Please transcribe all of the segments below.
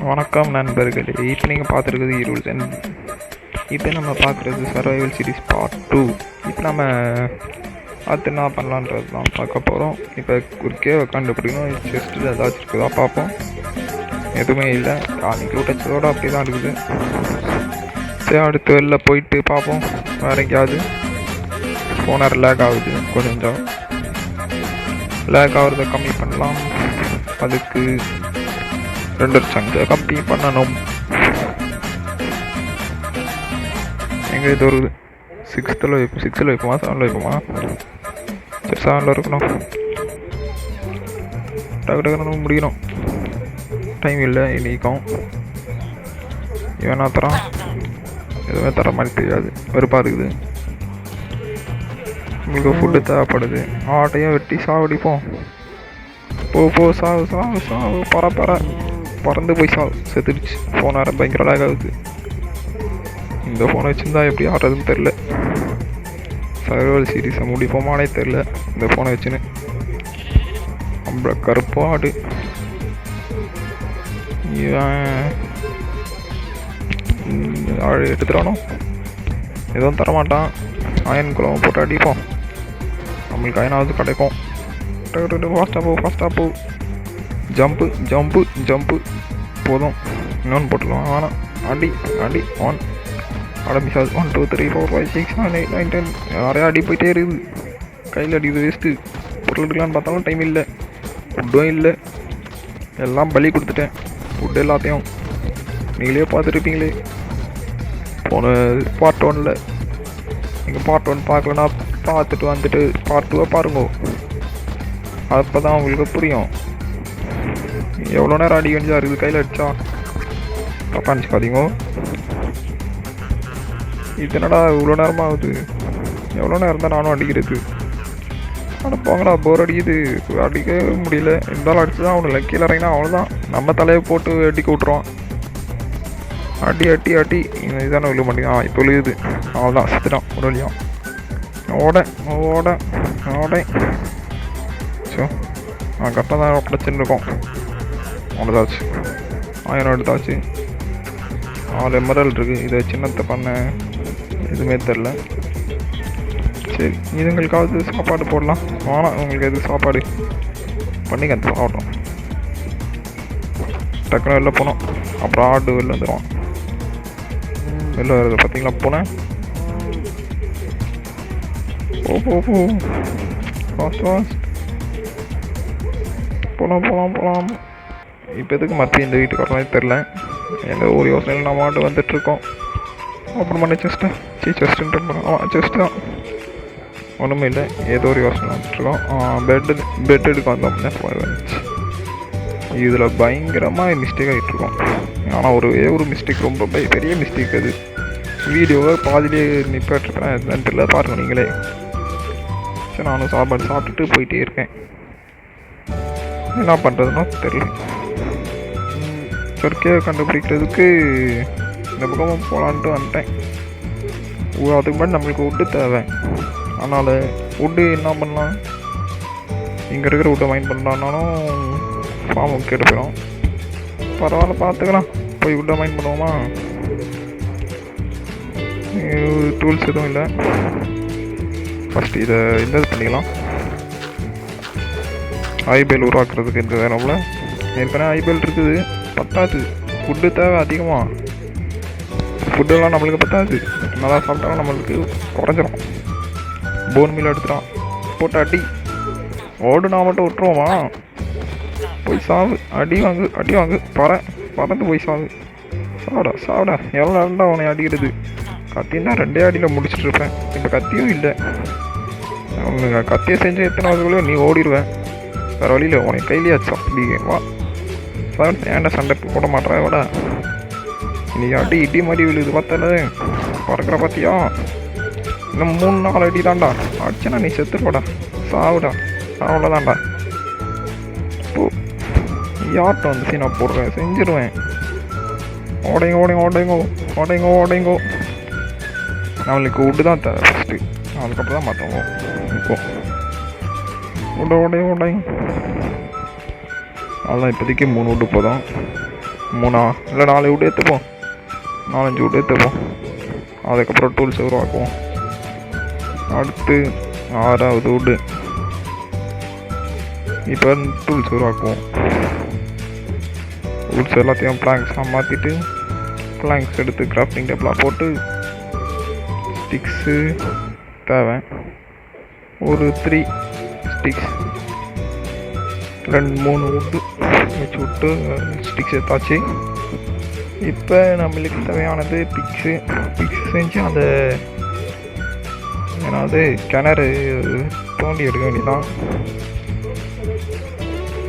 வணக்கம் நண்பர்களே. இப்போ நீங்கள் பார்த்துருக்குது இருள்ஸ் அண்ட் இப்போ நம்ம பார்க்குறது சர்வைவல் சீரிஸ் பார்ட் 2. இப்போ நம்ம அடுத்து என்ன பண்ணலான்றது தான் பார்க்க போகிறோம். இப்போ ஒரு கேவை கண்டுபிடிக்கணும். செஸ்ட்டில் ஏதாச்சும் இருக்குதா பார்ப்போம். எதுவுமே இல்லை. அன்றைக்கி விட்டச்சதோடு அப்படி தான் இருக்குது. சரி, அடுத்து வெளில போயிட்டு பார்ப்போம். வேறு எங்கேயாவது ஃபோனர் லேக் ஆகுது. கொஞ்சம் லேக் ஆகிறத கம்மி பண்ணலாம். அதுக்கு 2 சங்கு கம்மி பண்ணணும். எங்கே இது ஒரு 6ல் வைப்போமா 7ல் வைப்போமா? சரி, 7ல் இருக்கணும். டக்கு முடியணும். டைம் இல்லை இன்றைக்கும். இவனா தரான், எதுவுமே தர மாதிரி தெரியாது. வெறுப்பாக இருக்குது. உங்களுக்கு ஃபுட்டு தேவைப்படுது. ஆட்டையும் வெட்டி சாவடிப்போம். போ சாவு பறந்து போய் செத்துடுச்சு. ஃபோன் வேறு பயங்கர லேக் ஆகுது. இந்த ஃபோனை வச்சுருந்தா எப்படி ஆடுறதுன்னு தெரில. சர்வைவல் சீரீஸை முடிப்போமானே தெரில இந்த ஃபோனை வச்சுன்னு. நம்மள கருப்போ ஆடு. எடுத்துடானோ எதுவும் தரமாட்டான். அயன் குளம் போட்டு அடிப்போம். நம்மளுக்கு அயனாவது கிடைக்கும். ஃபாஸ்ட்டாக போ. ஜம்ப்பு போதும். இன்னொன்று போட்டுடலாம். ஆனால் அடி 1 மிஸ் ஆகுது. 1 2 3 4 5 6 7 8 9 10 நிறையா அடி போயிட்டே இருக்குது. கையில் அடிக்குது. வேஸ்ட்டு. பொருள் எடுக்கலான்னு பார்த்தாலும் டைம் இல்லை. ஃபுட்டும் இல்லை. எல்லாம் பலி கொடுத்துட்டேன். ஃபுட்டு எல்லாத்தையும் நீங்களே பார்த்துருப்பீங்களே போன பார்ட் 1ல். நீங்கள் பார்ட் 1 பார்க்கலன்னா பார்த்துட்டு வந்துட்டு பார்ட் 2 பாருங்க. அப்போ தான் உங்களுக்கு புரியும். எவ்வளோ நேரம் அடி வேண்டியதாக இருக்குது. கையில் அடித்தா தப்பா நினச்சிக்காதீங்க. இது என்னடா இவ்வளோ நேரமாக ஆகுது. எவ்வளோ நேரம் தான் நானும் அடிக்கிறது. ஆனால் போங்கடா, போர் அடிக்குது. அடிக்க முடியல. இருந்தாலும் அடிச்சு தான் அவனு கீழே இறங்கினா அவ்வளோதான். நம்ம தலையை போட்டு அடிக்க விட்ருவான். அடி இதானே விழு மாட்டேங்க. இப்போ விழுகுது. அவ்வளோதான், செத்துட்டான் ஒரு வழியாக. ஓட ஸோ கரெக்டாக தான் பிரச்சனை இருக்கும். அவ்வளோதாச்சு. 1000 எடுத்தாச்சு. 4 எமரல் இருக்குது. இதை சின்னத்தை பண்ண எதுவுமே தெரில. சரி, இதுங்களுக்காவது சாப்பாடு போடலாம். ஆனால் உங்களுக்கு எது சாப்பாடு பண்ணிக்க சாப்பிட்றோம். டக்குனு வெளில போனோம். அப்புறம் ஆடு வெளில வந்துடுவான். வெளில வருது பார்த்தீங்களா? போனேன். போ ஃபாஸ்ட் போகலாம். இப்போ எதுக்கு மத்திய இந்த வீட்டுக்கு வரலாம் தெரில. எந்த ஒரு யோசனையில் நம்ம ஆட்டு வந்துட்டுருக்கோம். அப்புறம் பண்ண செஸ்ட்டு செஸ்ட்டு தான் ஒன்றுமே இல்லை. ஏதோ ஒரு யோசனை வந்துட்டுருக்கோம். பெட் எடுக்க வந்தோம்னா வந்துச்சு. இதில் பயங்கரமாக மிஸ்டேக் ஆகிட்டுருக்கோம். ஆனால் ஒரு மிஸ்டேக், ரொம்ப பெரிய மிஸ்டேக். அது வீடியோவை பாதிலேயே நிப்பாட்டிருக்கேன். என்னன்னு தெரியல, பாருங்கள் நீங்களே. சரி, நானும் சாப்பாடு சாப்பிட்டுட்டு போயிட்டே இருக்கேன். என்ன பண்ணுறதுன்னா தெரியல. சொர்க்கையை கண்டுபிடிக்கிறதுக்கு இந்த பக்கமாக போகலான்ட்டு வந்துட்டேன். அதுக்கு முன்னாடி நம்மளுக்கு வுட்டு தேவை. அதனால் வுட்டு என்ன பண்ணலாம், இங்கே இருக்கிற வுட்டை மைண்ட் பண்ணலான்னாலும் ஃபார்முக்கு கேட்டு போயிடும். பரவாயில்ல, பார்த்துக்கலாம். போய் வுட்டை மைண்ட் பண்ணுவோமா? டூல்ஸ் எதுவும் இல்லை. ஃபஸ்ட்டு இதை இந்த இது பண்ணிக்கலாம். ஐபேல் உருவாக்குறதுக்கு இந்த வேணும்ல. ஏற்கனவே ஐபேல் இருக்குது, பத்தாது. ஃபுட்டு தேவை அதிகமாக. ஃபுட்டெல்லாம் நம்மளுக்கு பத்தாது. நல்லா சாப்பிட்டாலும் நம்மளுக்கு குறைஞ்சிரும். போன் மீல் எடுத்துட்டான். போட்டு அடி ஓடுனா மட்டும் விட்டுருவோமா? போய் சாவு. அடி வாங்கு பறந்து போய் சாவிடா. எவ்வளோ நேரம்டா அவனை அடிக்கிறது. கத்தின்னா 2 அடியில் முடிச்சுட்டு இருப்பேன். இப்போ கத்தியும் இல்லை. அவனுங்க கத்தியை செஞ்சு எத்தனை வருஷங்களோ நீ ஓடிடுவேன். வேறு வழியில் உனக்கு கையிலேயாச்சு. அப்படி வா சார், ஏன்டா சண்டை போட மாட்டேறா? விட இன்னைக்கு இடி மாதிரி விழுது. பார்த்தால பறக்கிற பார்த்தியா? இன்னும் 3-4 அடி தான்டா அடிச்சேன்னா நீ செத்துருவாடா. சாவுடா. அவ்வளோதான்டா. இப்போ யார்கிட்ட வந்து சீனா போடுறேன், செஞ்சிடுவேன். ஓடைங்கோ. நம்மளுக்கு வுட்டு தான் தேவை ஃபஸ்ட்டு. அதுக்கப்புறம் தான் மாற்றவும். இப்போ ஓடை. அதெல்லாம் இப்போதைக்கு 3 வுட்டு போதும். 3 இல்லை 4 வுட் எடுத்துப்போம், 4-5 வுட் எடுத்துப்போம். அதுக்கப்புறம் டூல்ஸ் உருவாக்குவோம். அடுத்து 6வது வுட்டு. இப்போ டூல்ஸ் உருவாக்குவோம். டூல்ஸ் எல்லாத்தையும் பிளாங்க்ஸாக மாற்றிட்டு பிளாங்க்ஸ் எடுத்து கிராஃப்டிங் டேபிளாக போட்டு ஸ்டிக்ஸு தேவை ஒரு 3 ஸ்டிக்ஸ் 2-3 வுட்டு வச்சு விட்டு ஸ்டிக்ஸ் எடுத்தாச்சு. இப்போ நம்மளுக்கு தேவையானது பிக்ஸு செஞ்சு அந்த ஏன்னாவது கிணறு தோண்டி எடுக்க வேண்டியதான்.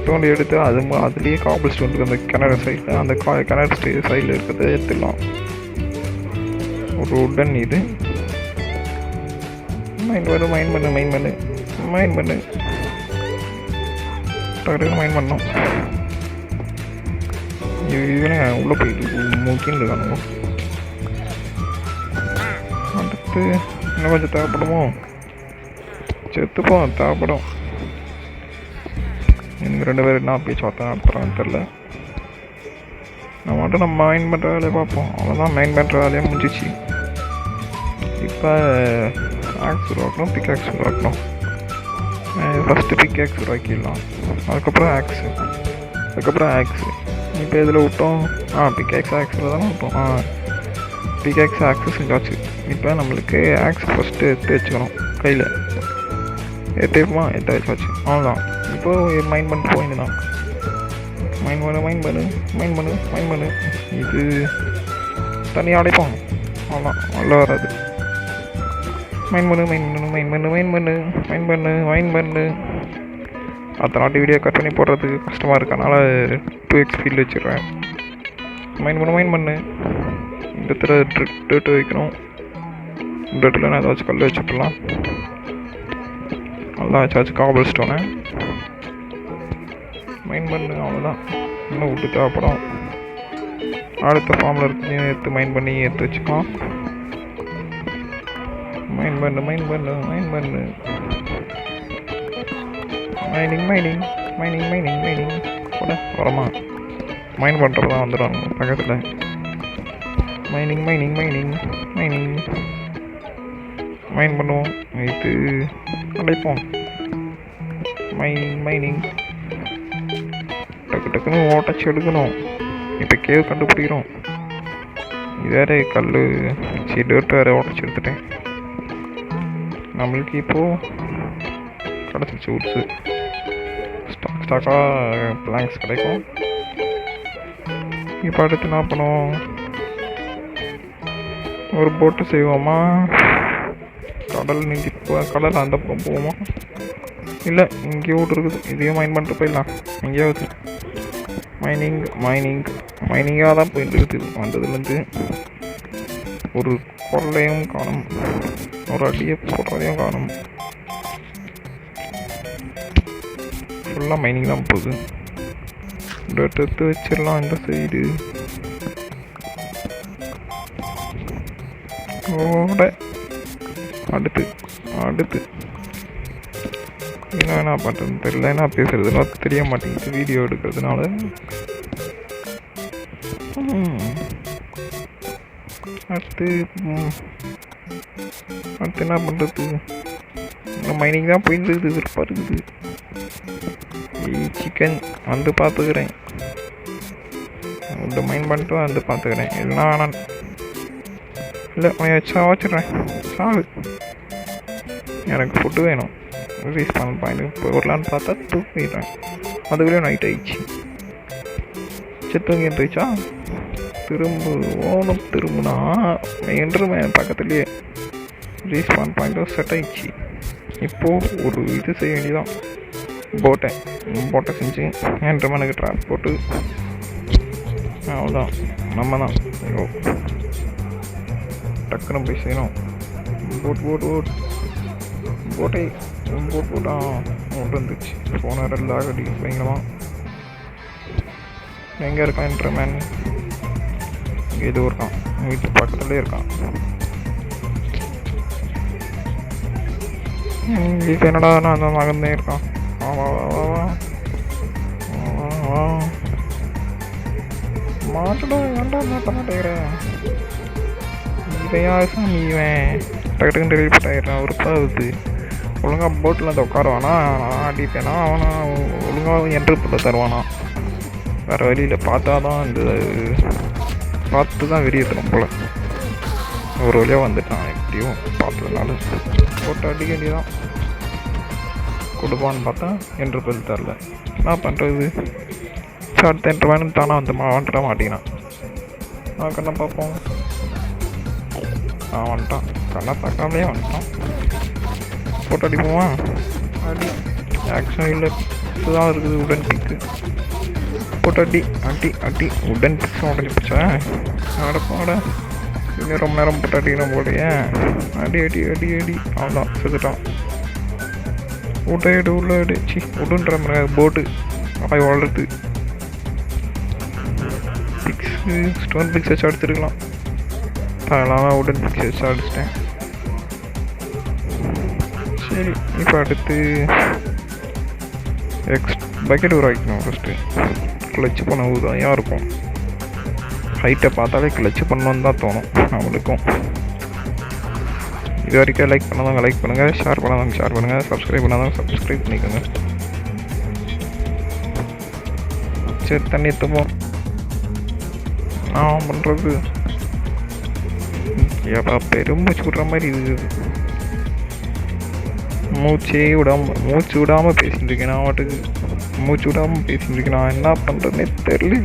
தோண்டி எடுத்து அதுலேயே காபிள் ஸ்டோன் இருக்குது அந்த கிணறு சைடில், அந்த கிணறு சைடில் இருக்கிறத எடுத்துடலாம். ஒரு உடன் இது மைண்ட் பண்ணு டக்குனு மைண்ட் பண்ணோம். இதுன்னு உள்ளே போயிட்டு முக்கியம் இருக்கானுங்க. அடுத்து இன்னும் கொஞ்சம் தேவைப்படுமோ, செத்துப்போம் தேவைப்படும். எனக்கு 2 பேர் என்ன பேச்சு வார்த்தை நடத்துகிறான்னு தெரில. நம்ம மைண்ட் பண்ணுற வேலையை பார்ப்போம். அவ்வளோதான், மைண்ட் பண்ணுற வேலையை முடிஞ்சிச்சு. இப்போ ஆக்ஸ் உருவாக்கணும், பிக் ஆக்ஸ் உருவாக்கணும். ஃபஸ்ட்டு பிக் ஆக்ஸ் உருவாக்கிடலாம், அதுக்கப்புறம் ஆக்ஸு. இப்போ இதில் விட்டோம் பிக் ஆக்ஸில் தானே விட்டோம். பிக் ஆக்ஸ் செஞ்சாச்சு. இப்போ நம்மளுக்கு ஆக்ஸ் ஃபஸ்ட்டு எடுத்து வச்சுக்கணும். கையில் எடுத்து வச்சாச்சு. அவ்வளோதான். இப்போ மைண்ட் பண்ணிட்டு போயின்னு தான் மைண்ட் பண்ணு. இது தனியாக அடைப்போம். அவ்வளோதான், நல்லா வராது. மைண்ட் பண்ணு. அடுத்த நாட்டு வீடியோ கட் பண்ணி போடுறதுக்கு கஷ்டமாக இருக்கனால 2x ஃபீல்டு வச்சிடுறேன். மைண்ட் பண்ணு. இந்த இடத்துல டேட்டு வைக்கணும். இந்த இடத்துல நான் ஏதாச்சும் கல் வச்சுக்கலாம். நல்லா வச்சாச்சு காபிள் ஸ்டோனை. மைண்ட் பண்ணு. அவ்வளோதான், இன்னும் விட்டு தேவைப்படும். அடுத்த ஃபார்மில் இருக்கு எடுத்து மைண்ட் பண்ணி எடுத்து வச்சுக்கலாம். மைண்ட் பண்ணு. மைனிங் கூட வரமா மைண்ட் பண்ணுறது தான் வந்துடும் பக்கத்தில். மைனிங் மைண்ட் பண்ணுவோம். இது அடைப்போம். மைனிங் டக்குன்னு ஓட்டச்சு எடுக்கணும். இப்போ கேவ் கண்டுபிடிக்கிறோம். இது வேறு கல் டேட்டு வேறு ஓட்டச்சு எடுத்துட்டேன். நம்மளுக்கு இப்போது கிடச்சிச்சு உட்ஸு. ஸ்டாக்காக பிளாங்க்ஸ் கிடைக்கும். இப்போ அடுத்து என்ன பண்ணுவோம், ஒரு போட்டு செய்வோமா, கடல் அந்த பக்கம் போவோமா, இல்லை இங்கேயோ இருக்குது. இதையும் மைண்ட் பண்ணிட்டு போயிடலாம். எங்கேயாவது மைனிங்காக தான் போயிட்டு இருக்குது. வந்ததுலேருந்து ஒரு கொள்ளையும் காணும், ஒரு அடியை போடுறதையும் காணும். ஃபுல்லாக மைனிங் தான் போகுது. எடுத்து வச்சிடலாம் இந்த சைடு. அடுத்து என்ன பண்ணுறதுன்னு தெரியல. என்ன பேசுறதுலாம் தெரிய மாட்டேங்குது வீடியோ எடுக்கிறதுனால. அடுத்து என்ன பண்ணுறது, மைனிங் தான் போயிட்டு இருக்குது. விருப்பம் இருக்குது. சிக்கன் வந்து பார்த்துக்கிறேன், இந்த மைண்ட் பண்ணிட்டு வந்து பார்த்துக்கிறேன். இல்லைனா வேணாம், இல்லை வச்சிடுறேன். சாவு, எனக்கு ஃபுட்டு வேணும். ரீஸ்பான் பாயிண்ட் போடலான்னு பார்த்தா தூக்கிடுறேன். அதுக்குள்ளேயும் நைட் ஆயிடுச்சு. சரி தூங்கி இருந்துச்சா, திரும்புனா என்றுமே பக்கத்துலேயே ரீஸ்பான் பாயிண்ட்டும் செட் ஆயிடுச்சு. இப்போது ஒரு இது செய்ய வேண்டியதான், போட்டை செஞ்சு என்ட்ரமனுக்கு டிரான்ஸ்போர்ட்டு. அவ்வளோதான், நம்ம தான் டக்குன்னு போய் செய்யணும். போட்டை வந்துச்சு. ஃபோன் வேறு லாகடி பயங்கரமாக. எங்கே இருக்கான் என்ட்ரமேன்? இங்கே இது இருக்கான், வீட்டு பக்கத்துலேயே இருக்கான். இப்போ என்னடா நான் அந்த மகந்தே இருக்கான். மாட்டடா ஏன்டா மாட்ட மாட்டேங்கிறேன் இவையா சாமி இவன் டக்குன்னு டெலிவரி ஆகிடுறான் உறுப்பாகுது ஒழுங்காக போட்டில் வந்து உட்காருவானா நான் அடிப்பேனா அவனை ஒழுங்காக என்ட்ரு போட்டு தருவானா வேறு வழியில் பார்த்தா தான் இந்த பார்த்து தான் வெளியேற்றணும் போல் ஒரு வழியாக வந்துட்டான் எப்படியும் பார்த்ததுனால போட்டு அடிக்க வேண்டியதான் கொடுப்பான்னு பார்த்தா என்ட்ரு போட்டு தரல என்ன பண்ணுறது அடுத்த என்ட்ரு வேணும் தானே வந்துட மாட்டேங்கிறான் கண்ணை பார்ப்போம் வந்துட்டான் கண்ணை பார்க்காமலே வந்துட்டான் போட்டோ அடிப்போமா அடி ஆக்ஷன் இல்லை இதுதான் இருக்குது உடன் பிக்கு போட்டோ அடி உடன் பிக்ஸும் உடனே பிடிச்சேன் அடப்பாட இன்னும் ரொம்ப நேரம் போட்டோ அடிக்கணும் போலையே அடி அவன்தான் செத்துட்டான் உள்ள எடு உடுன்ற மாதிரி போட்டு ஆய் வாழ்றது பிக்ஸு ஸ்டோன் பிக்ஸ் வச்சு அடிச்சிருக்கலாம் அதெல்லாம் உடன் பிக்ஸ் வச்சு அடிச்சிட்டேன் சரி இப்போ அடுத்து பக்கெட் உருவாக்கணும் ஃபஸ்ட்டு கிளச்சு பண்ண உதவியாக இருக்கும் ஹைட்டை பார்த்தாலே கிளச்சு பண்ணணுன்னு தான் தோணும் நம்மளுக்கும் இது வரைக்கும் லைக் பண்ணாதவங்க லைக் பண்ணுங்கள் ஷேர் பண்ணாதவங்க ஷேர் பண்ணுங்கள் சப்ஸ்கிரைப் பண்ணாதவங்க சப்ஸ்கிரைப் பண்ணிக்கோங்க சரி தண்ணி எடுத்துப்போம் நான் பண்ணுறது ஏப்பா பெருமூச்சு விட்ற மாதிரி இருக்குது மூச்சு விடாமல் பேசிகிட்டு இருக்கேன் நான் வாட்டுக்கு மூச்சு விடாமல் பேசிகிட்டு இருக்கேன் நான் என்ன பண்ணுறதுனே தெரியல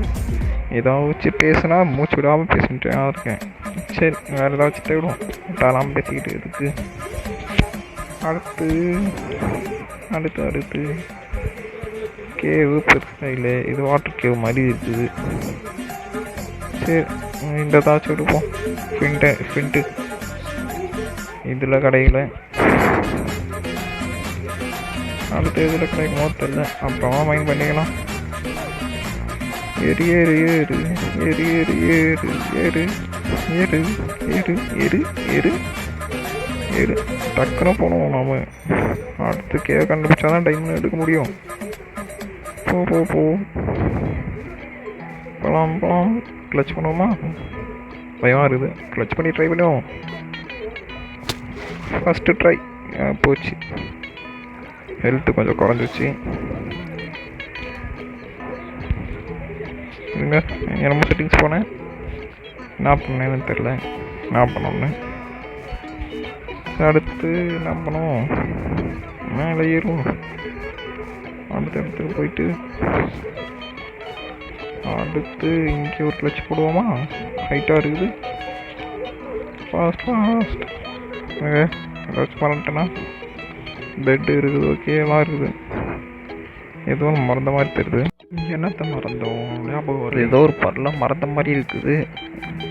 ஏதாவது வச்சு பேசுனா மூச்சு விடாமல் பேசிகிட்டு இருக்கேன் சரி வேறு ஏதாச்சும் தேடும் தாராமல் பேசிக்கிட்டு இருக்கு அடுத்து கேவு பெருசாக இல்லை இது வாட்டர் கேவ் மாதிரி இருக்குது சரி இந்த ஏதாச்சும் எடுப்போம் ஃபிண்ட்டு இதில் கடையில் அடுத்த இதில் கிடைக்குமோ தெரியல அப்புறமா மைண்ட் பண்ணிக்கலாம் ஏறு ஏறு ஏறு ஏறு ஏறு ஏறு ஏறு ஏறு ஏறு ஏறு ஏறு டக்குன்னு போகணும் நாம் அடுத்து கேவ் கண்டுபிடிச்சா தான் டைம் எடுக்க முடியும் போ போகலாம் கிளச் பண்ணுவோமா பயமாக இருக்குது கிளச் பண்ணி ட்ரை பண்ணுவோம் ஃபஸ்ட்டு ட்ரை போச்சு ஹெல்த்து கொஞ்சம் குறைஞ்சிச்சு இங்க என்னமோ செட்டிங்ஸ் போனேன் என்ன பண்ணேன்னு தெரில என்ன பண்ணோன்னு அடுத்து என்ன பண்ணுவோம் மேலே ஏறுவோம் அடுத்த இடத்துக்கு போயிட்டு அடுத்து இங்கே ஒரு கிளச் போடுவோமா ஹைட்டாக இருக்குது ஃபாஸ்ட் ஏதாச்சும் மறந்துட்டேன்னா பெட்டு இருக்குது ஓகே எல்லாம் இருக்குது எதுவும் மறந்த மாதிரி தெரியுது என்னத்தை மறந்தோம் ஞாபகம் வருது ஏதோ ஒரு பொருளாக மறந்த மாதிரி இருக்குது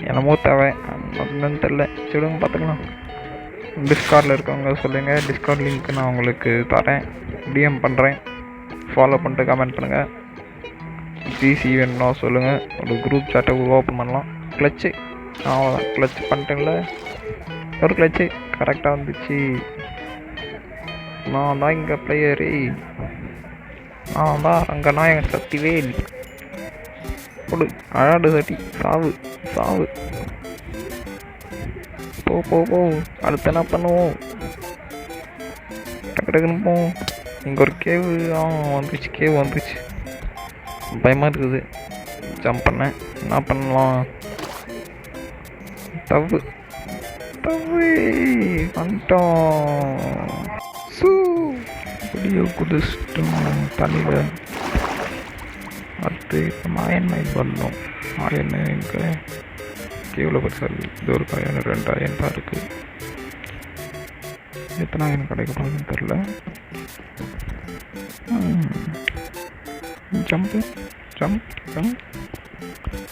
என்னமோ தேவை மறந்துன்னு தெரில சொல்லுங்க பார்த்துக்கலாம் டிஸ்கார்டில் இருக்கவங்க சொல்லுங்கள் டிஸ்கார்ட் லிங்க் நான் உங்களுக்கு தரேன் டிஎம் பண்ணுறேன் ஃபாலோ பண்ணிட்டு கமெண்ட் பண்ணுங்கள் ஜிசி வேணும்னா சொல்லுங்கள் ஒரு குரூப் சாட்டை ஓப்பன் பண்ணலாம் கிளச்சு அவ்வளோதான் கிளச் பண்ணிட்டேன்ல ஒரு கிளச்சு கரெக்டாக வந்துச்சு நான் தான் இங்கே பிளேயரு நான் தான் அங்கே நான் எங்கள் சக்திவேல் கொடு அழாடு சட்டி சாவு போ அடுத்து என்ன பண்ணுவோம் டக்குன்னு போவோம் இங்கே ஒரு கேவு வந்துச்சு பயமாக இருக்குது ஜம்ப் பண்ணேன் என்ன பண்ணலாம் தவ்வு வந்துட்டோம் வீடியோ குதிச்சிட்டோம் தண்ணியில் அடுத்து இப்போ மாயன்மயில் பண்ணோம் மாயன்மயிலுக்கு கேவில் பரிசால் இது ஒரு காயான 2000 தான் இருக்குது எத்தனை ஆயிரம் கிடைக்க போகுதுன்னு தெரில ஜம்ப்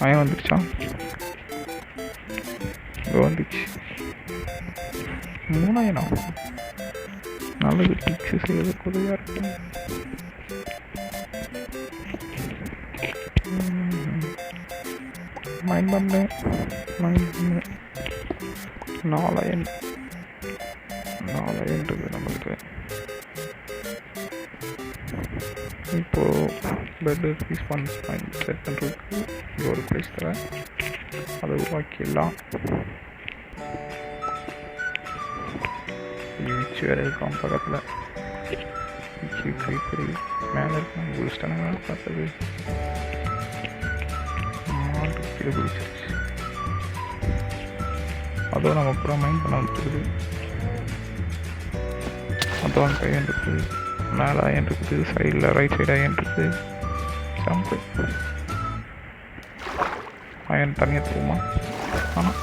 ஆயம் வந்துருச்சா இங்கே வந்துச்சு 3000 நல்லது டிக்ஸு செய்யறதுக்கு உதவியாக இருக்கும் மைண்ட் பண்ணேன் 4000 இருக்குது நம்மளுக்கு இப்போது பெட்டு ரீஸ்பான் பாயிண்ட் செட் பண்ணுறதுக்கு இது ஒரு ப்ளேஸ் தரேன், அதை உருவாக்கிடலாம். வீச்சு வேறு இருக்கான் பக்கத்தில். வீச்சு கைப்பறி மேலே இருக்கான் குளிச்சிட்டானு மேலே பார்த்தது மாட்டு கீழே குளிச்சிருச்சு. அதுவும் நம்ம அப்புறம் மைண்ட் பண்ண வந்துருக்குது. அதுவும் கையன் இருக்குது, மேலே அயன் இருக்குது, சைடில் ரைட் சைடு அயன் இருக்குது. ஜம்ப்பு அயன் தனியாக தருமா, ஆனால்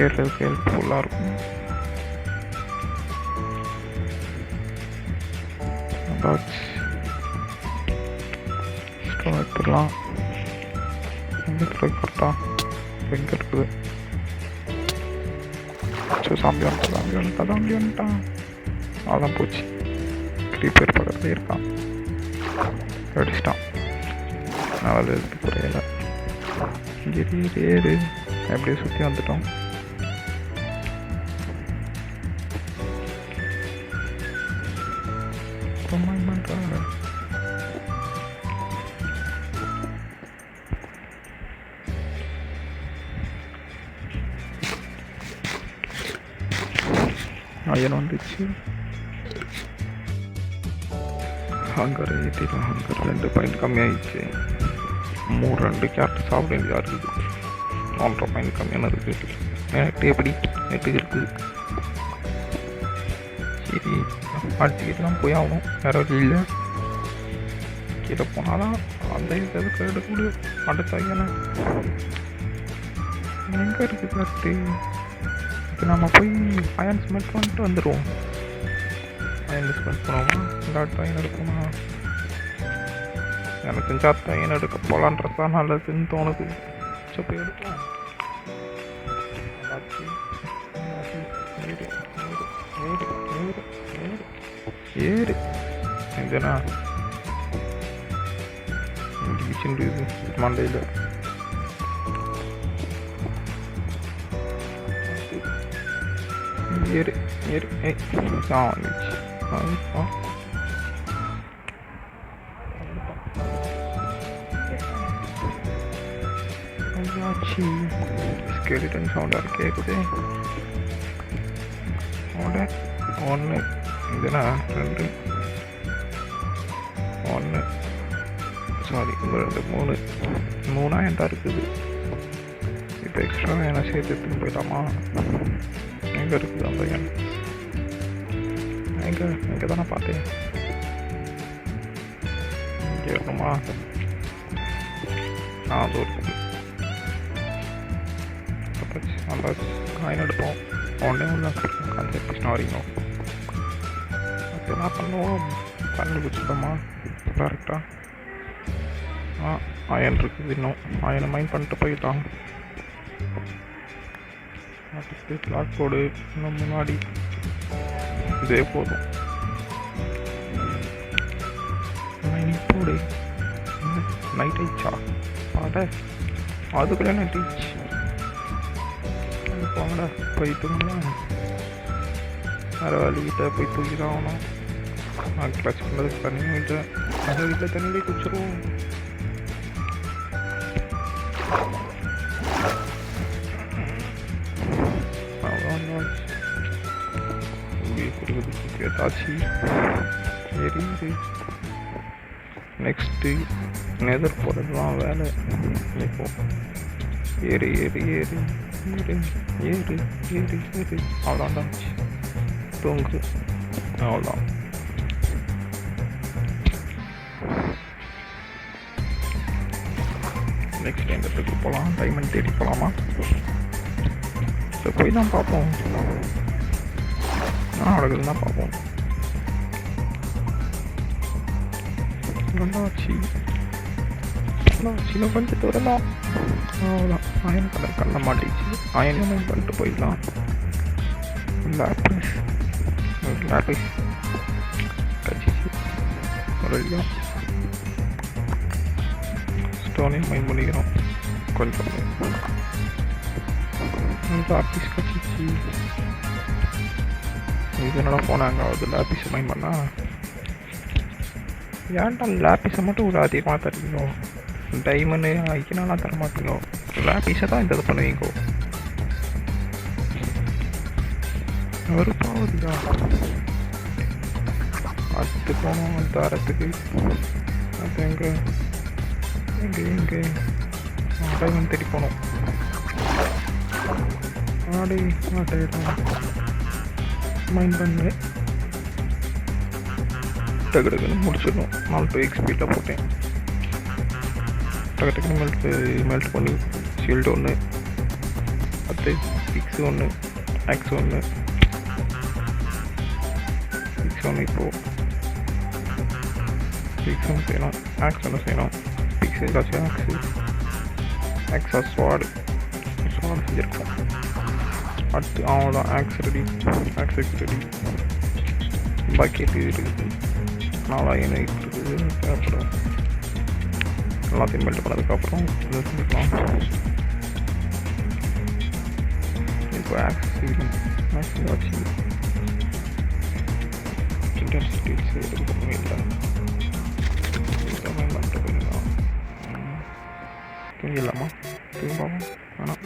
ஏறுறதுக்கு ஹெல்ப்ஃபுல்லாக இருக்கும். ஸ்டோன் எடுத்துடலாம். எங்கே கரெக்டாக எங்கே இருக்குது? சாம்பி வந்துட்டான். அதான் போச்சு. க்ரீப்பர் பக்கத்துலேயே இருக்கான், அடிச்சிட்டான். நாலு குறையலை. ஏறு எப்படியே சுற்றி வந்துட்டோம். பண்ணுறாங்க. அயன் வந்துச்சு. ஹங்கர் ஏற்றிடும். ஹங்கர் 2 பாயிண்ட் கம்மியாகிடுச்சு. 2 கேரட் சாப்பிட வேண்டியதாக இருக்குது. 1.5 பாயிண்ட் கம்மியான இருக்குது. நெட்டு எப்படி நெட்டு இருக்குது. சரி அடிச்சுக்கிட்டுலாம் போய் ஆகணும், வேறு வழி இல்லை. கீழே போனாலும் அந்த இதுக்கு எடுக்க முடியும். அடுத்த ஐயனை எங்கே இருக்குது கரெக்டு? இப்போ நம்ம போய் அயன் ஸ்மெல்ட் பண்ணிட்டு வந்துடுவோம். அயன் ஸ்மெல்ட் பண்ணுவோமா, இந்த அடுத்த அயன் எடுக்கணுமா? எனக்கு தெரிஞ்ச அடுத்த அயன் எடுக்க போகலான்றதான் நல்லதுன்னு தோணுது. சரி போய் எடுக்கலாம். ஏறு எங்கன்னா மண்டையில் ஏறு ஏறு. ஸ்கெலிட்டன் சவுண்டாக கேட்குது. 1 இதுனா 2 1 சாரி 2 3 ஆயிரம் தான் இருக்குது. இப்போ எக்ஸ்ட்ரா என்ன சேர்த்து எடுத்துன்னு போயிடலாமா? எங்கே இருக்குது அந்த எண்? எங்கே தானே பார்த்தேன். இங்கே இருக்கணுமா? அது இருக்குது. அந்த காயின் எடுப்போம். ஒன்றே கான்செப்ட் வரைக்கும் அது என்ன பண்ணுவோம்? கண்டுபிடிச்சிட்டோமா கரெக்டாக? அயன் இருக்குது. இன்னும் அயனை மைண்ட் பண்ணிட்டு போயிட்டான். அதுக்கு பிளாக் போர்டு இன்னும் முன்னாடி இதே போதும். மைனிங் போர்டு நைட் ஆயிடுச்சா? பாட அதுக்குள்ளே நைட் ஆயிடுச்சு. போங்கடா போய் தூங்கலாம். வேறு வழிகிட்ட போய் தூக்கி தான் ஆகணும். நான் கிளச் பண்ணதுக்கு தண்ணி விட்டேன். அந்த வீட்டில் தண்ணியிலே குடிச்சிருவோம். ஏதாச்சு எரியுது. நெக்ஸ்ட்டு நெதர் போகிறது தான் வேலை. இப்போ ஏறு ஏறு ஏறு ஏறு ஏறு ஏறு ஏறு. அவ்வளோதான் தூங்கு. அவ்வளோதான். நெக்ஸ்ட் எந்த இடத்துக்கு போகலாம்? டைமண்ட் தேடி போகலாமா? ஸோ போய் தான் பார்ப்போம். நடக்குதுன்னு தான் பார்ப்போம். நல்லாச்சு சின்ன கொஞ்சம் தூரம் தான். அவ்வளோதான். அயன் கண்ண மாட்டிச்சு. அயன் மைண்ட் பண்ணிட்டு போயிடலாம். லேப்டாப் கட்சிச்சு ரெடியாக ஸ்டோனையும் மைண்ட் பண்ணிக்கிறோம். கொஞ்சம் லேப்டாப் கட்சிச்சு. இது என்னடா போனாங்க. அது லேப்டாப் மைண்ட் பண்ணால் ஏன்டா லேப்பிஸை மட்டும் ஒரு அதிகமாக தருவீங்க, டைமண்டு ஐக்கினாலாம் தர மாட்டீங்க, லேப்பிஸை தான் இந்த இது பண்ணுவீங்க. வெறுப்பாகுதுக்கா. அடுத்து போனோம் அந்த வாரத்துக்கு. அது எங்கே டைமண்ட் தேடி போனோம். மைண்ட் பண்ணு டக்குன்னு முடிச்சிடணும். 4 XPயில் போட்டேன். டக்குன்னு மெல்ட் பண்ணி ஷீல்டு 1, 10 பிக்ஸ் 1, ஆக்ஸ் 1, பிக்ஸ் 1. இப்போது பிக்ஸ் 1 செய்யணும், ஆக்ஸ் 1 செய்யணும். பிக்ஸ் ஏதாச்சும் ஆக்ஸா ஸ்வாடு செஞ்சுருக்கோம். அடுத்து அவ்வளோதான், axe ready, axe ready. Bucket இருக்குது, 4000 இருக்குது தேவைப்படும். எல்லாத்தையும் மெல்ட் பண்ணதுக்கப்புறம் இதை செஞ்சுக்கலாம். இப்போ ஆக்ஸ் வச்சு இன்டர்சிட்டிஸ் எடுக்கணுமே இல்லை. மட்டும் போயிடலாம். தூங்கிடலாமா? தூங்காமல் வேணாம்,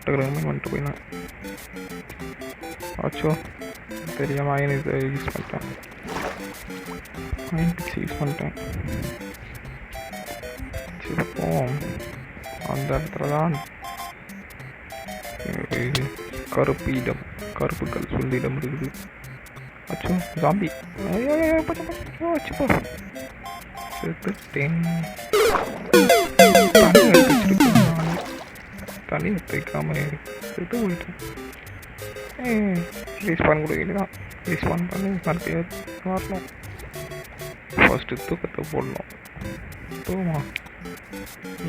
டக்குனு வந்துட்டு போயிடலாம். ஆச்சோ தெரியாமல் அயன் இதை யூஸ் பண்ணிட்டேன். அயன் பிக்ஸ் யூஸ் பண்ணிட்டேன். இப்போ அந்த இடத்துல தான் கருப்புகள் சொல்லிடம் இருக்குது. அச்சோ ஜாம்பி வச்சுப்போ செத்துட்டேன். தண்ணி எடுத்து வைக்காம செத்து போயிட்டேன். ரீஸ்பான் கொடுக்கலாம், ரீஸ்பான் பண்ணி மறுபடியும் வரணும். ஃபஸ்ட்டு தூக்கத்தை போடணும். தூமா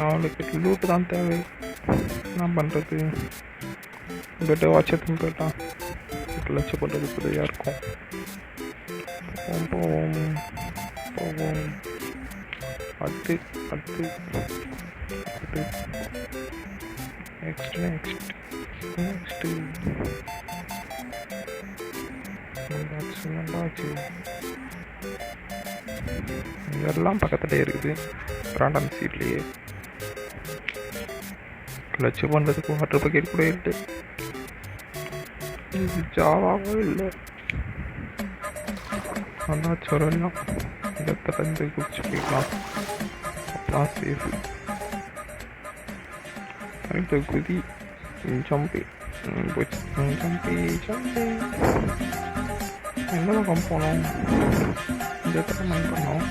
4 கட்டு லூட்டு தான் தேவை. என்ன பண்ணுறது, பெட்டை வாட்சத்துன்னு போயிட்டான். 8 லட்சம் பண்ணுறது உதவியாக இருக்கும். போவோம். அடுத்து நெக்ஸ்ட்டு நல்லாச்சு. இதெல்லாம் பக்கத்துலேயே இருக்குது, பிராண்டான சீட்லேயே. கிளச்சு பண்ணுறதுக்கு வாட்டர் பக்கெட் கூட இல்லை. இது ஜாவாகவும் இல்லை. நல்லா சொல்லலாம், இடத்த வந்து குடிச்சு போய்க்கலாம். அப்பதான் சேஃபு. அடுத்த குதி ஜம்பி எந்த பக்கம் போனோம்? இந்த இடத்துல மைண்ட் பண்ணோம்.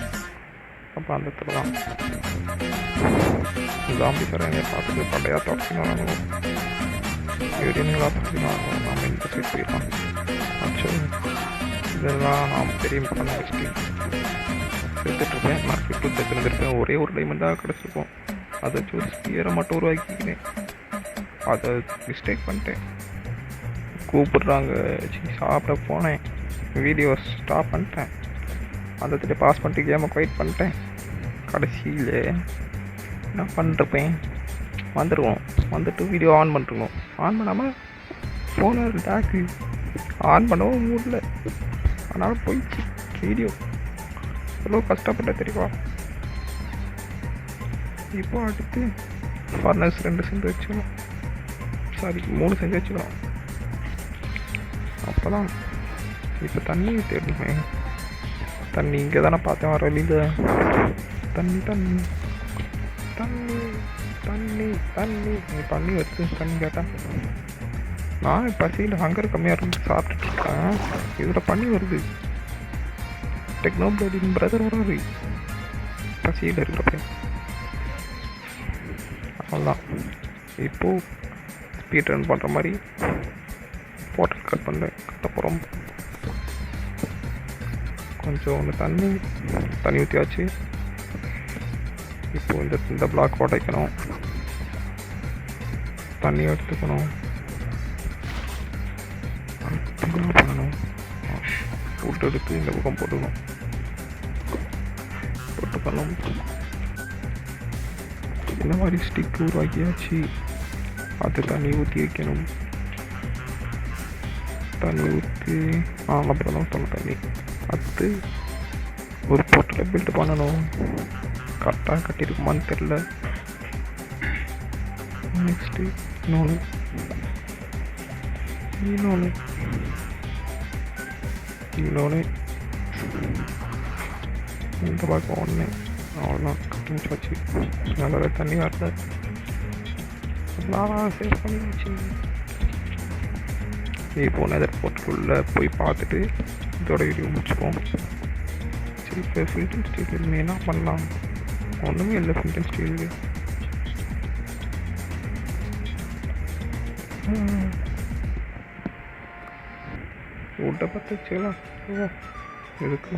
அப்போ அந்த இடத்துல தான் ஜாம்பி சார் என்னை பார்த்துட்டு பண்டையாக தொடச்சினாலும் வீடியோங்களா தொடச்சினாலும் நாம் இந்த சைட் போயிடலாம். ஆச்சோ இதெல்லாம் நாம் பெரிய பண்ண வச்சுட்டு செத்துட்ருப்பேன். நான் கிட்ட செத்துருந்துருப்பேன். ஒரே ஒரு டைமண்டாக கிடச்சிருப்போம். அதை சூஸ் ஸ்பியரை மட்டும் உருவாக்கிக்கினேன். அதை மிஸ்டேக் பண்ணிட்டேன். கூப்பிட்றாங்க, சாப்பிட போனேன். வீடியோ ஸ்டாப் பண்ணிட்டேன். அந்த திட்ட பாஸ் பண்ணிட்டு கேமை குவைட் பண்ணிட்டேன். கடைசியில் என்ன பண்ணிருப்பேன், வந்துடுவோம். வந்துட்டு வீடியோ ஆன் பண்ணிருக்கணும். ஆன் பண்ணாமல் ஃபோனை டேக்கு ஆன் பண்ணவும் முடியல. அதனால் போயிடுச்சு வீடியோ. எவ்வளோ கஷ்டப்பட்ட தெரியுமா. இப்போ அடுத்து ஃபர்னஸ் 2 செஞ்சு வச்சுக்கணும். சாரி 3 செஞ்சு வச்சுக்கணும். அப்போ தான் இப்போ தண்ணி தேடணுமே. தண்ணி இங்கே தானே பார்த்தேன் வர வழியில். தண்ணி தண்ணி தண்ணி தண்ணி தண்ணி தண்ணி வச்சு தண்ணி கேட்டேன். நான் பசியில் ஹங்கர் கம்மியாக இருந்து சாப்பிட்டுட்டு இருக்கேன். இதில் பண்ணி வருது. டெக்னோபிளடின் பிரதர் வராது பசியில் இருக்கிறப்ப. அவ்வளோதான். இப்போது ஸ்பீட் ரன் பண்ணுற மாதிரி போட்டல் கட் பண்ணுறேன். கட்ட போகிறோம். கொஞ்சம் ஒன்று தண்ணி ஊற்றியாச்சு. இப்போது இந்த பிளாக் உடைக்கணும். தண்ணி எடுத்துக்கணும். என்ன பண்ணணும், ஃபுட் எடுத்து இந்த பக்கம் போட்டுக்கணும். போட்டுக்கணும். இந்த மாதிரி ஸ்டிக் உருவாக்கியாச்சு. அது தண்ணி ஊற்றி வைக்கணும். தண்ணி ஊற்றி அப்புறம் தான் சொன்ன தண்ணி. அடுத்து ஒரு போர்ட்டலை பில்ட் பண்ணணும். கரெக்டாக கட்டியிருக்குமான்னு தெரில. நெக்ஸ்ட்டு இன்னொன்று இந்த பக்கம் ஒன்று. அவ்வளோதான், கட்டி வச்சு நல்ல தண்ணி வரல. சேவ் பண்ணி வச்சு இப்போ நெதர் போர்ட்டுக்குள்ளே போய் பார்த்துட்டு இதோட வீடியோ முடிச்சுப்போம். சரி, இப்போ ஃபில்டன் ஸ்டீல் என்ன பண்ணலாம்? ஒன்றுமே இல்லை ஃபில்டன் ஸ்டீலுக்கு. வுட்டை பற்ற வச்சுக்கலாம். எதுக்கு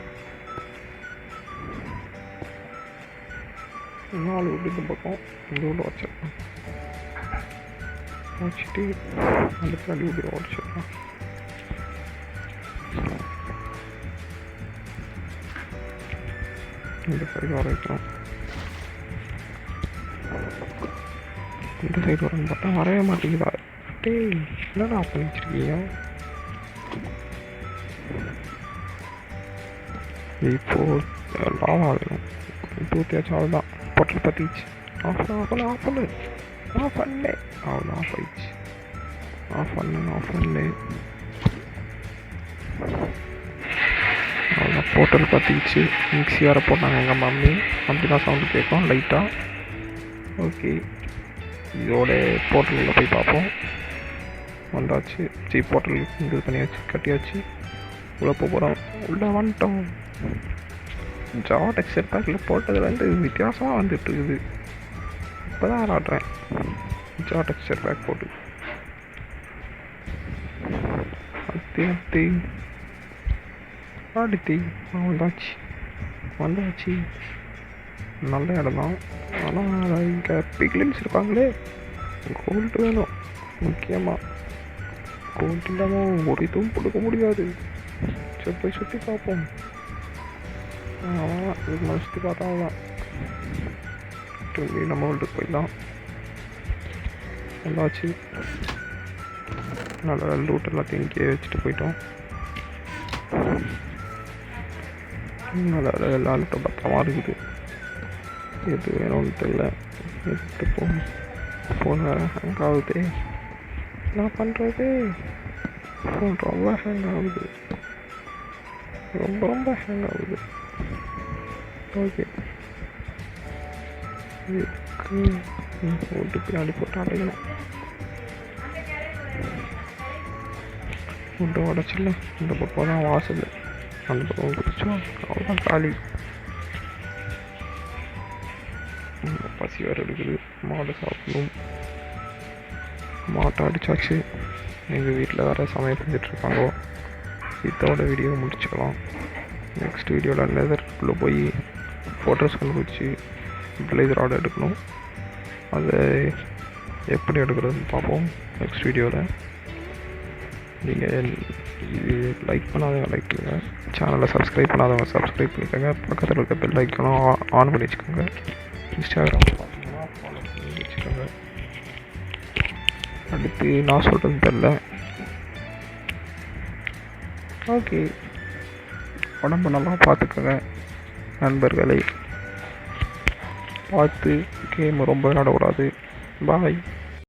4 வுட்டு இந்த பக்கம் இந்த வுட்டு வச்சிடலாம். வச்சுட்டு அந்த பின்னாடி வுட்டு உடச்சிடலாம். இந்த சைடு வர வைக்கலாம். இந்த சைடு வரன்னு பார்த்தா வரவே மாட்டேங்குதா? டேய், என்னடா பண்ணி வச்சிருக்கீங்க? இப்போ லாவ் ஆகணும். தூத்தியாச்சும் அவ்வளோதான். பொட்டல் பற்றிச்சு. ஆஃப் பண்ணு அவ்வளோ ஆஃப் ஆயிடுச்சு. ஆஃப் பண்ணு அவ்வளோ போர்ட்டல் பற்றிச்சு. மிக்ஸி வேறு போட்டாங்க எங்கள் மம்மி. அப்படி தான் சவுண்டு கேட்கும் லைட்டாக. ஓகே, இதோட போர்ட்டலில் போய் பார்ப்போம். வந்தாச்சு. போர்ட்டல் இது பண்ணியாச்சு, கட்டியாச்சு. உள்ளே போகிறோம். உள்ளே வந்துட்டோம். ஜாவா டெக்ஸ்சர் பேக்கில் போட்டதுலேருந்து வித்தியாசமாக வந்துட்டு இருக்குது. இப்போ தான் விளாட்றேன் ஜாவா டெக்ஸ்சர் பேக் போட்டு. அடுத்து வந்தாச்சு. நல்ல இடம் தான். ஆனால் இங்கே பிக்லின்ஸ் இருப்பாங்களே. கோல்டு வேணும் முக்கியமாக. கோல்டு இல்லாமல் ஒரு இதுவும் கொடுக்க முடியாது. சரி, போய் சுற்றி பார்ப்போம். அவ்வளோதான், இதுக்கு மேலே சுற்றி பார்த்தா அவ்வளோதான். நம்ம வீட்டுக்கு போயிடலாம். வந்தாச்சு. நல்ல லூட் எல்லாத்தையும் இங்கே வச்சுட்டு போயிட்டோம். நல்ல எல்லா லூட்டும் பத்திரமா இருக்குது. எது வேணும்னு தெரியல. எடுத்து ஃபோன் வேறு ஹேங் ஆகுது. என்ன பண்ணுறது? ஃபோன் ரொம்ப ஹேங் ஆகுது. ரொம்ப ஹேங் ஆகுது. ஓகே, இதுக்கு ஓட்டு பின்னாடி போட்டு அடையணும். ஃபுட்டை உடச்சிடல. இந்த பக்கம் தான் வாசல். அந்த பக்கம் குடிச்சோம். அவ்வளோதான் காலி. பசி வேறு எடுக்குது. மாடு சாப்பிடணும். மாட்டை அடித்தாச்சு. எங்கள் வீட்டில் வேறு சமையல் செஞ்சிட்ருக்காங்க. இதோட வீடியோ முடிச்சுக்கலாம். நெக்ஸ்ட் வீடியோவில் நெதர்க்குள்ளே போய் ஃபோட்டோஸ் கண்டுபிடிச்சி பிளேஸ் ராட் எடுக்கணும். அதை எப்படி எடுக்கிறதுன்னு பார்ப்போம் நெக்ஸ்ட் வீடியோவில். நீங்கள் இது லைக் பண்ணாதவங்க லைக் பண்ணுங்கள். சேனலை சப்ஸ்கிரைப் பண்ணாதவங்க சப்ஸ்கிரைப் பண்ணிக்கோங்க. பக்கத்தில் இருக்க பெல் ஐக்கானும் ஆன் பண்ணி வச்சுக்கோங்க. இன்ஸ்டாகிராம் பார்த்தீங்கன்னா ஃபாலோ பண்ணி வச்சுக்கோங்க. அடுத்து நான் சொல்கிறது தெரில. ஓகே, உடம்பு நல்லா பார்த்துக்கோங்க நண்பர்களை. பார்த்து கேம் ரொம்ப விளையாடக்கூடாது. பாய்.